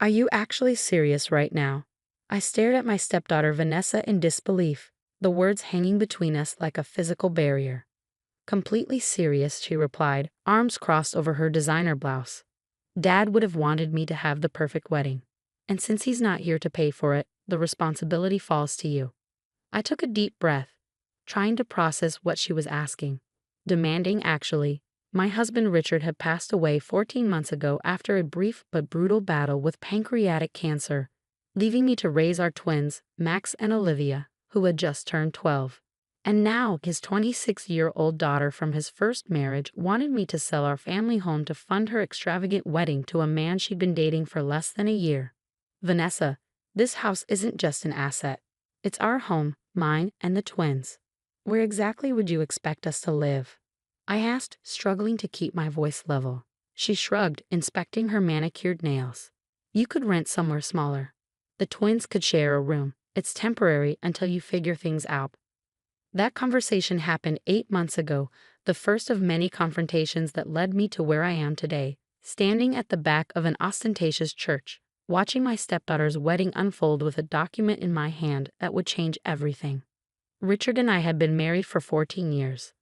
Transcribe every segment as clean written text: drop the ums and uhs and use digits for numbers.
Are you actually serious right now? I stared at my stepdaughter Vanessa in disbelief, the words hanging between us like a physical barrier. Completely serious, she replied, arms crossed over her designer blouse. Dad would have wanted me to have the perfect wedding. And since he's not here to pay for it, the responsibility falls to you. I took a deep breath, trying to process what she was asking. Demanding, actually. My husband Richard had passed away 14 months ago after a brief but brutal battle with pancreatic cancer, leaving me to raise our twins, Max and Olivia, who had just turned 12. And now his 26-year-old daughter from his first marriage wanted me to sell our family home to fund her extravagant wedding to a man she'd been dating for less than a year. Vanessa, this house isn't just an asset. It's our home, mine and the twins. Where exactly would you expect us to live? I asked, struggling to keep my voice level. She shrugged, inspecting her manicured nails. You could rent somewhere smaller. The twins could share a room. It's temporary until you figure things out. That conversation happened 8 months ago, the first of many confrontations that led me to where I am today, standing at the back of an ostentatious church, watching my stepdaughter's wedding unfold with a document in my hand that would change everything. Richard and I had been married for 14 years.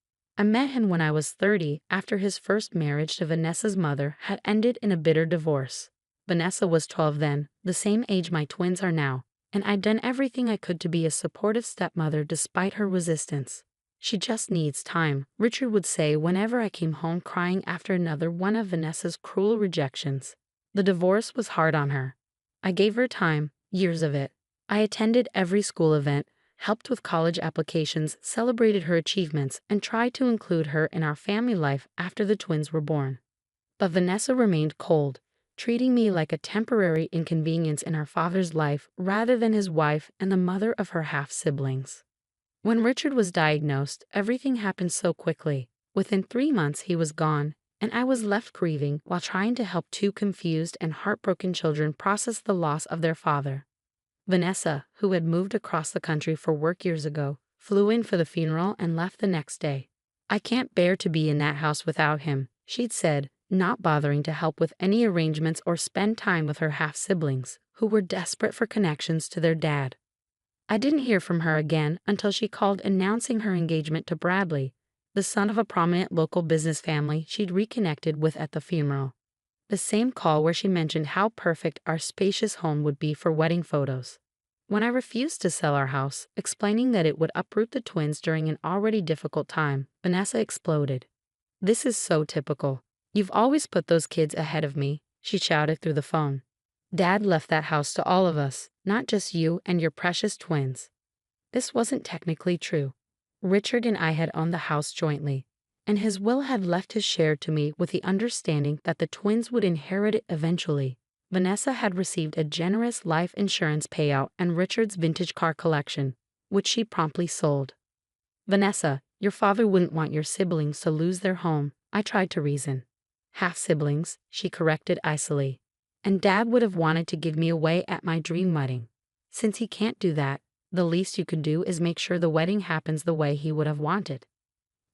I met him when I was 30 after his first marriage to Vanessa's mother had ended in a bitter divorce. Vanessa was 12 then, the same age my twins are now, and I'd done everything I could to be a supportive stepmother despite her resistance. She just needs time, Richard would say whenever I came home crying after another one of Vanessa's cruel rejections. The divorce was hard on her. I gave her time, years of it. I attended every school event, helped with college applications, celebrated her achievements, and tried to include her in our family life after the twins were born. But Vanessa remained cold, treating me like a temporary inconvenience in her father's life rather than his wife and the mother of her half-siblings. When Richard was diagnosed, everything happened so quickly. Within 3 months he was gone, and I was left grieving while trying to help two confused and heartbroken children process the loss of their father. Vanessa, who had moved across the country for work years ago, flew in for the funeral and left the next day. I can't bear to be in that house without him, she'd said, not bothering to help with any arrangements or spend time with her half-siblings, who were desperate for connections to their dad. I didn't hear from her again until she called announcing her engagement to Bradley, the son of a prominent local business family she'd reconnected with at the funeral. The same call where she mentioned how perfect our spacious home would be for wedding photos. When I refused to sell our house, explaining that it would uproot the twins during an already difficult time, Vanessa exploded. This is so typical. You've always put those kids ahead of me, she shouted through the phone. Dad left that house to all of us, not just you and your precious twins. This wasn't technically true. Richard and I had owned the house jointly, and his will had left his share to me with the understanding that the twins would inherit it eventually. Vanessa had received a generous life insurance payout and Richard's vintage car collection, which she promptly sold. Vanessa, your father wouldn't want your siblings to lose their home, I tried to reason. Half-siblings, she corrected icily. And Dad would have wanted to give me away at my dream wedding. Since he can't do that, the least you could do is make sure the wedding happens the way he would have wanted.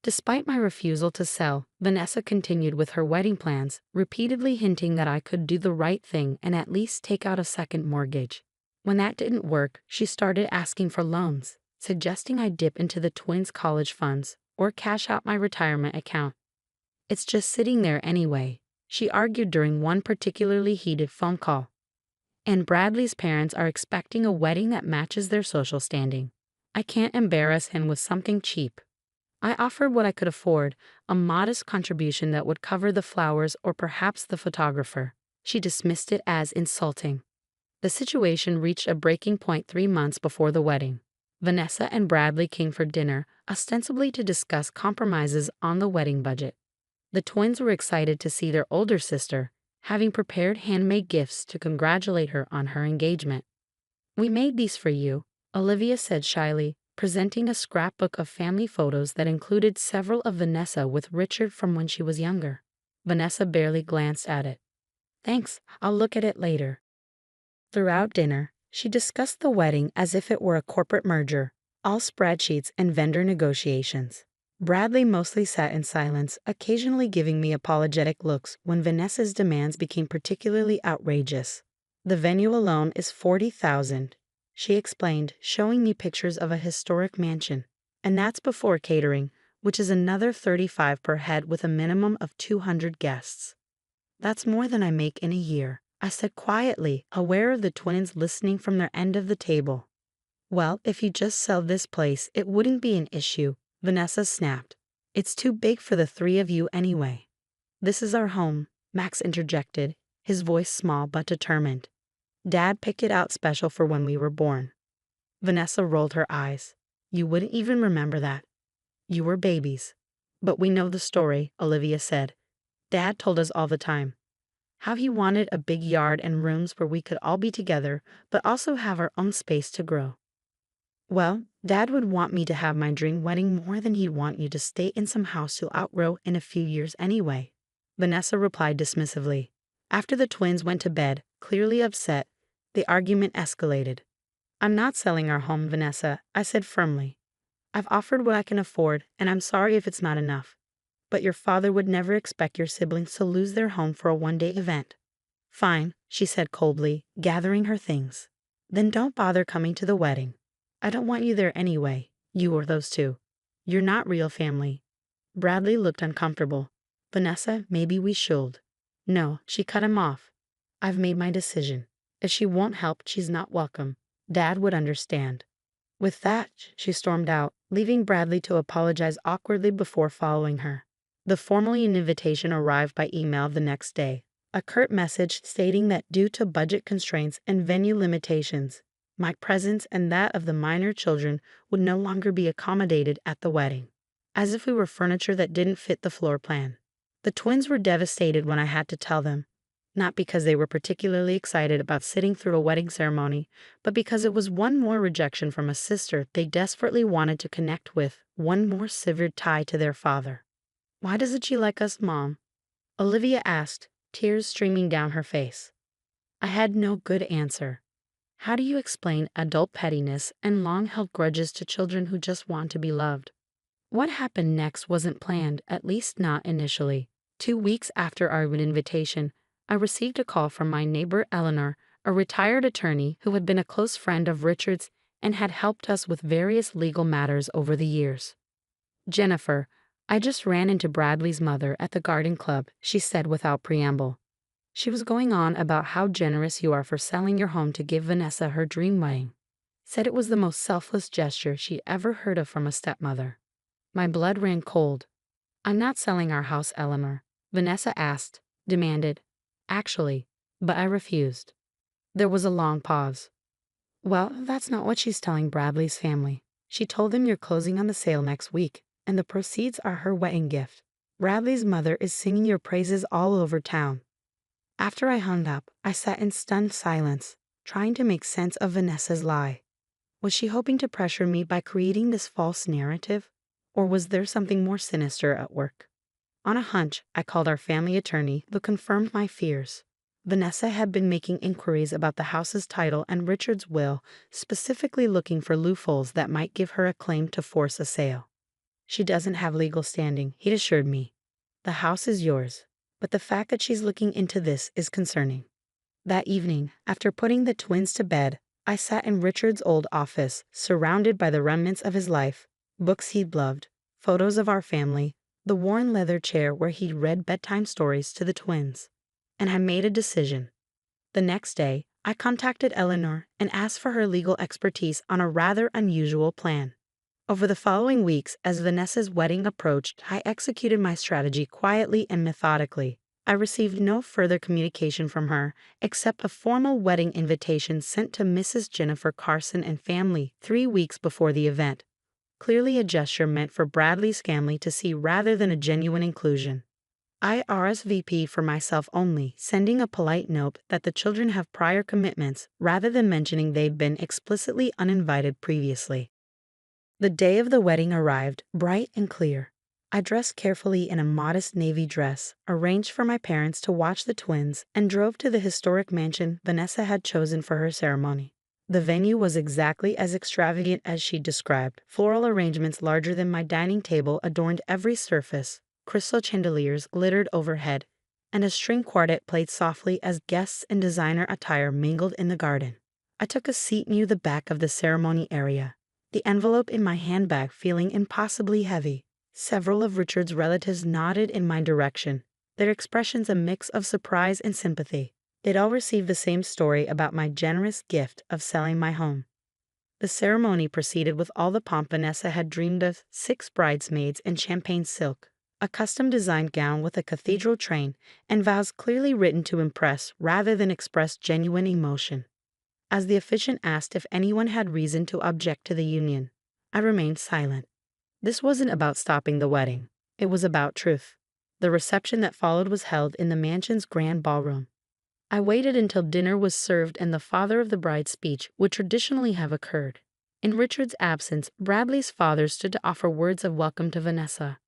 Despite my refusal to sell, Vanessa continued with her wedding plans, repeatedly hinting that I could do the right thing and at least take out a second mortgage. When that didn't work, she started asking for loans, suggesting I dip into the twins' college funds or cash out my retirement account. It's just sitting there anyway, she argued during one particularly heated phone call. And Bradley's parents are expecting a wedding that matches their social standing. I can't embarrass him with something cheap. I offered what I could afford, a modest contribution that would cover the flowers or perhaps the photographer. She dismissed it as insulting. The situation reached a breaking point 3 months before the wedding. Vanessa and Bradley came for dinner, ostensibly to discuss compromises on the wedding budget. The twins were excited to see their older sister, having prepared handmade gifts to congratulate her on her engagement. "We made these for you," Olivia said shyly, presenting a scrapbook of family photos that included several of Vanessa with Richard from when she was younger. Vanessa barely glanced at it. "Thanks, I'll look at it later." Throughout dinner, she discussed the wedding as if it were a corporate merger, all spreadsheets and vendor negotiations. Bradley mostly sat in silence, occasionally giving me apologetic looks when Vanessa's demands became particularly outrageous. The venue alone is 40,000, she explained, showing me pictures of a historic mansion. And that's before catering, which is another 35 per head with a minimum of 200 guests. That's more than I make in a year, I said quietly, aware of the twins listening from their end of the table. Well, if you just sell this place, it wouldn't be an issue, Vanessa snapped. It's too big for the three of you anyway. This is our home, Max interjected, his voice small but determined. Dad picked it out special for when we were born. Vanessa rolled her eyes. You wouldn't even remember that. You were babies. But we know the story, Olivia said. Dad told us all the time. How he wanted a big yard and rooms where we could all be together, but also have our own space to grow. Well, Dad would want me to have my dream wedding more than he'd want you to stay in some house you'll outgrow in a few years anyway, Vanessa replied dismissively. After the twins went to bed, clearly upset, the argument escalated. I'm not selling our home, Vanessa, I said firmly. I've offered what I can afford, and I'm sorry if it's not enough. But your father would never expect your siblings to lose their home for a one-day event. Fine, she said coldly, gathering her things. Then don't bother coming to the wedding. I don't want you there anyway, you or those two. You're not real family. Bradley looked uncomfortable. Vanessa, maybe we should. No, she cut him off. I've made my decision. If she won't help, she's not welcome. Dad would understand. With that, she stormed out, leaving Bradley to apologize awkwardly before following her. The formal invitation arrived by email the next day, a curt message stating that due to budget constraints and venue limitations, my presence and that of the minor children would no longer be accommodated at the wedding, as if we were furniture that didn't fit the floor plan. The twins were devastated when I had to tell them, not because they were particularly excited about sitting through a wedding ceremony, but because it was one more rejection from a sister they desperately wanted to connect with, one more severed tie to their father. Why doesn't she like us, Mom? Olivia asked, tears streaming down her face. I had no good answer. How do you explain adult pettiness and long-held grudges to children who just want to be loved? What happened next wasn't planned, at least not initially. 2 weeks after our invitation, I received a call from my neighbor Eleanor, a retired attorney who had been a close friend of Richard's and had helped us with various legal matters over the years. Jennifer, I just ran into Bradley's mother at the garden club, she said without preamble. She was going on about how generous you are for selling your home to give Vanessa her dream wedding. Said it was the most selfless gesture she'd ever heard of from a stepmother. My blood ran cold. I'm not selling our house, Eleanor, Vanessa asked, demanded. Actually, but I refused. There was a long pause. Well, that's not what she's telling Bradley's family. She told them you're closing on the sale next week, and the proceeds are her wedding gift. Bradley's mother is singing your praises all over town. After I hung up, I sat in stunned silence, trying to make sense of Vanessa's lie. Was she hoping to pressure me by creating this false narrative? Or was there something more sinister at work? On a hunch, I called our family attorney, who confirmed my fears. Vanessa had been making inquiries about the house's title and Richard's will, specifically looking for loopholes that might give her a claim to force a sale. She doesn't have legal standing, he assured me. The house is yours, but the fact that she's looking into this is concerning. That evening, after putting the twins to bed, I sat in Richard's old office, surrounded by the remnants of his life, books he'd loved, photos of our family, the worn leather chair where he'd read bedtime stories to the twins. And I made a decision. The next day, I contacted Eleanor and asked for her legal expertise on a rather unusual plan. Over the following weeks, as Vanessa's wedding approached, I executed my strategy quietly and methodically. I received no further communication from her, except a formal wedding invitation sent to Mrs. Jennifer Carson and family 3 weeks before the event. Clearly a gesture meant for Bradley's family to see rather than a genuine inclusion. I RSVP for myself only, sending a polite note that the children have prior commitments rather than mentioning they'd been explicitly uninvited previously. The day of the wedding arrived, bright and clear. I dressed carefully in a modest navy dress, arranged for my parents to watch the twins, and drove to the historic mansion Vanessa had chosen for her ceremony. The venue was exactly as extravagant as she described. Floral arrangements larger than my dining table adorned every surface. Crystal chandeliers glittered overhead, and a string quartet played softly as guests in designer attire mingled in the garden. I took a seat near the back of the ceremony area, the envelope in my handbag feeling impossibly heavy. Several of Richard's relatives nodded in my direction, their expressions a mix of surprise and sympathy. They'd all received the same story about my generous gift of selling my home. The ceremony proceeded with all the pomp Vanessa had dreamed of: 6 bridesmaids in champagne silk, a custom-designed gown with a cathedral train, and vows clearly written to impress rather than express genuine emotion. As the officiant asked if anyone had reason to object to the union, I remained silent. This wasn't about stopping the wedding. It was about truth. The reception that followed was held in the mansion's grand ballroom. I waited until dinner was served and the father of the bride's speech would traditionally have occurred. In Richard's absence, Bradley's father stood to offer words of welcome to Vanessa.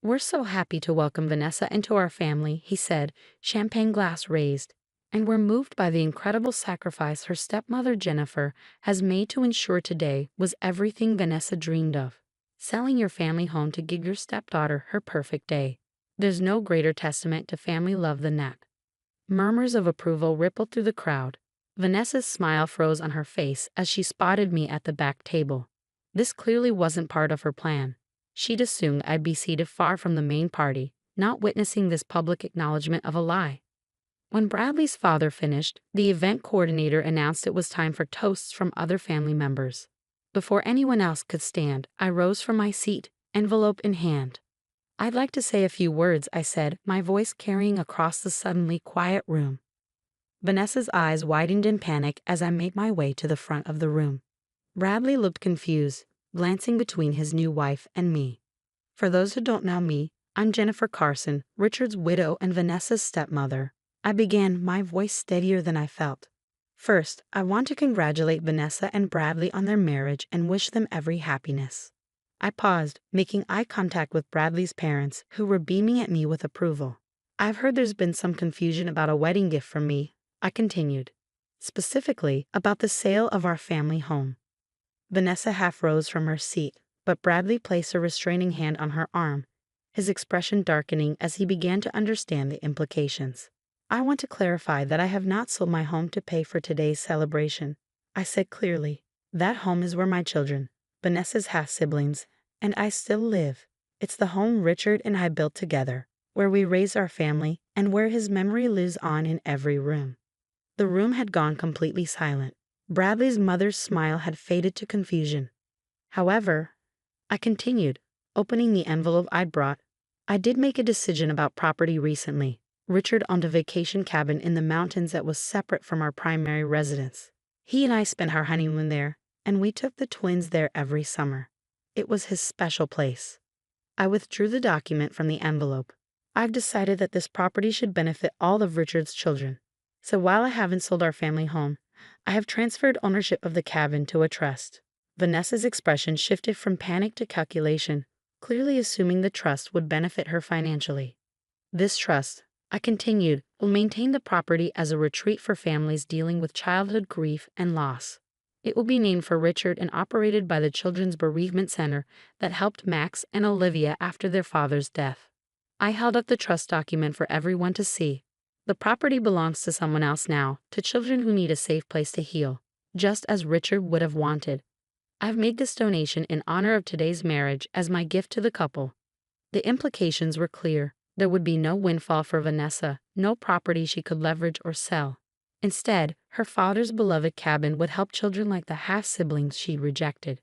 "We're so happy to welcome Vanessa into our family," he said, champagne glass raised. "And we're moved by the incredible sacrifice her stepmother Jennifer has made to ensure today was everything Vanessa dreamed of. Selling your family home to give your stepdaughter her perfect day. There's no greater testament to family love than that." Murmurs of approval rippled through the crowd. Vanessa's smile froze on her face as she spotted me at the back table. This clearly wasn't part of her plan. She'd assumed I'd be seated far from the main party, not witnessing this public acknowledgement of a lie. When Bradley's father finished, the event coordinator announced it was time for toasts from other family members. Before anyone else could stand, I rose from my seat, envelope in hand. "I'd like to say a few words," I said, my voice carrying across the suddenly quiet room. Vanessa's eyes widened in panic as I made my way to the front of the room. Bradley looked confused, glancing between his new wife and me. "For those who don't know me, I'm Jennifer Carson, Richard's widow and Vanessa's stepmother," I began, my voice steadier than I felt. "First, I want to congratulate Vanessa and Bradley on their marriage and wish them every happiness." I paused, making eye contact with Bradley's parents, who were beaming at me with approval. "I've heard there's been some confusion about a wedding gift from me," I continued. "Specifically, about the sale of our family home." Vanessa half rose from her seat, but Bradley placed a restraining hand on her arm, his expression darkening as he began to understand the implications. "I want to clarify that I have not sold my home to pay for today's celebration," I said clearly. "That home is where my children, Vanessa's half-siblings, and I still live. It's the home Richard and I built together, where we raised our family, and where his memory lives on in every room." The room had gone completely silent. Bradley's mother's smile had faded to confusion. "However," I continued, opening the envelope I'd brought, "I did make a decision about property recently. Richard owned a vacation cabin in the mountains that was separate from our primary residence. He and I spent our honeymoon there, and we took the twins there every summer. It was his special place." I withdrew the document from the envelope. "I've decided that this property should benefit all of Richard's children. So while I haven't sold our family home, I have transferred ownership of the cabin to a trust." Vanessa's expression shifted from panic to calculation, clearly assuming the trust would benefit her financially. "This trust," I continued, "will maintain the property as a retreat for families dealing with childhood grief and loss. It will be named for Richard and operated by the Children's Bereavement Center that helped Max and Olivia after their father's death." I held up the trust document for everyone to see. "The property belongs to someone else now, to children who need a safe place to heal, just as Richard would have wanted. I've made this donation in honor of today's marriage as my gift to the couple." The implications were clear. There would be no windfall for Vanessa, no property she could leverage or sell. Instead, her father's beloved cabin would help children like the half-siblings she'd rejected.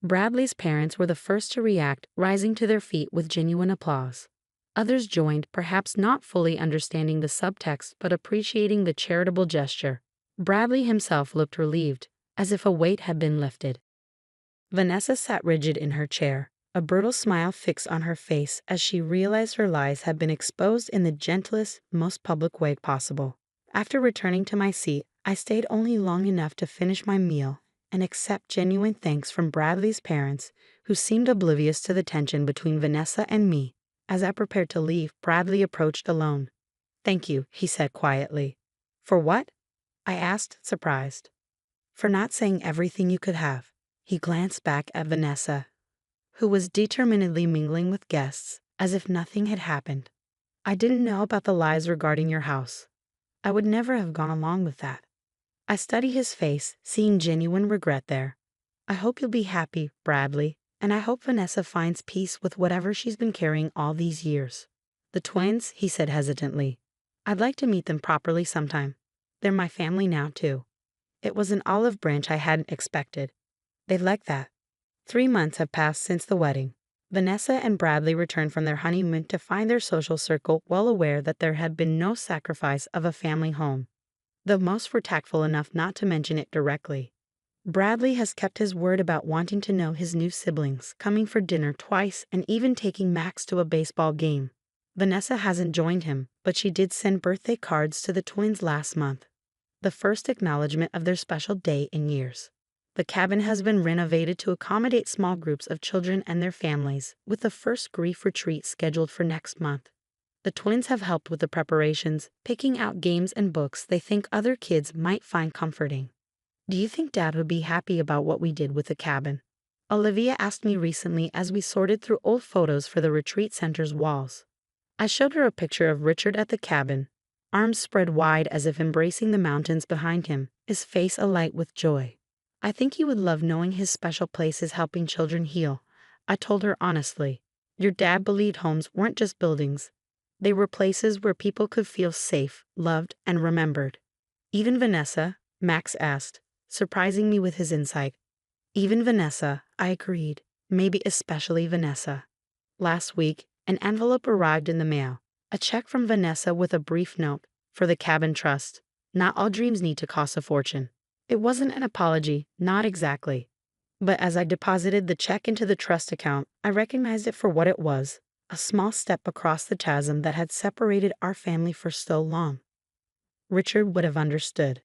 Bradley's parents were the first to react, rising to their feet with genuine applause. Others joined, perhaps not fully understanding the subtext but appreciating the charitable gesture. Bradley himself looked relieved, as if a weight had been lifted. Vanessa sat rigid in her chair, a brutal smile fixed on her face as she realized her lies had been exposed in the gentlest, most public way possible. After returning to my seat, I stayed only long enough to finish my meal and accept genuine thanks from Bradley's parents, who seemed oblivious to the tension between Vanessa and me. As I prepared to leave, Bradley approached alone. "Thank you," he said quietly. "For what?" I asked, surprised. "For not saying everything you could have." He glanced back at Vanessa, who was determinedly mingling with guests, as if nothing had happened. I didn't know about the lies regarding your house. I would never have gone along with that. I study his face, seeing genuine regret there. I hope you'll be happy, Bradley, and I hope Vanessa finds peace with whatever she's been carrying all these years. The twins, he said hesitantly. I'd like to meet them properly sometime. They're my family now, too. It was an olive branch I hadn't expected. They'd like that. 3 months have passed since the wedding. Vanessa and Bradley returned from their honeymoon to find their social circle well aware that there had been no sacrifice of a family home, though most were tactful enough not to mention it directly. Bradley has kept his word about wanting to know his new siblings, coming for dinner twice and even taking Max to a baseball game. Vanessa hasn't joined him, but she did send birthday cards to the twins last month, the first acknowledgement of their special day in years. The cabin has been renovated to accommodate small groups of children and their families, with the first grief retreat scheduled for next month. The twins have helped with the preparations, picking out games and books they think other kids might find comforting. Do you think Dad would be happy about what we did with the cabin? Olivia asked me recently as we sorted through old photos for the retreat center's walls. I showed her a picture of Richard at the cabin, arms spread wide as if embracing the mountains behind him, his face alight with joy. I think he would love knowing his special place is helping children heal. I told her honestly. Your dad believed homes weren't just buildings. They were places where people could feel safe, loved, and remembered. Even Vanessa, Max asked, surprising me with his insight. Even Vanessa, I agreed, maybe especially Vanessa. Last week, an envelope arrived in the mail, a check from Vanessa with a brief note, for the cabin trust. Not all dreams need to cost a fortune. It wasn't an apology, not exactly. But as I deposited the check into the trust account, I recognized it for what it was, a small step across the chasm that had separated our family for so long. Richard would have understood.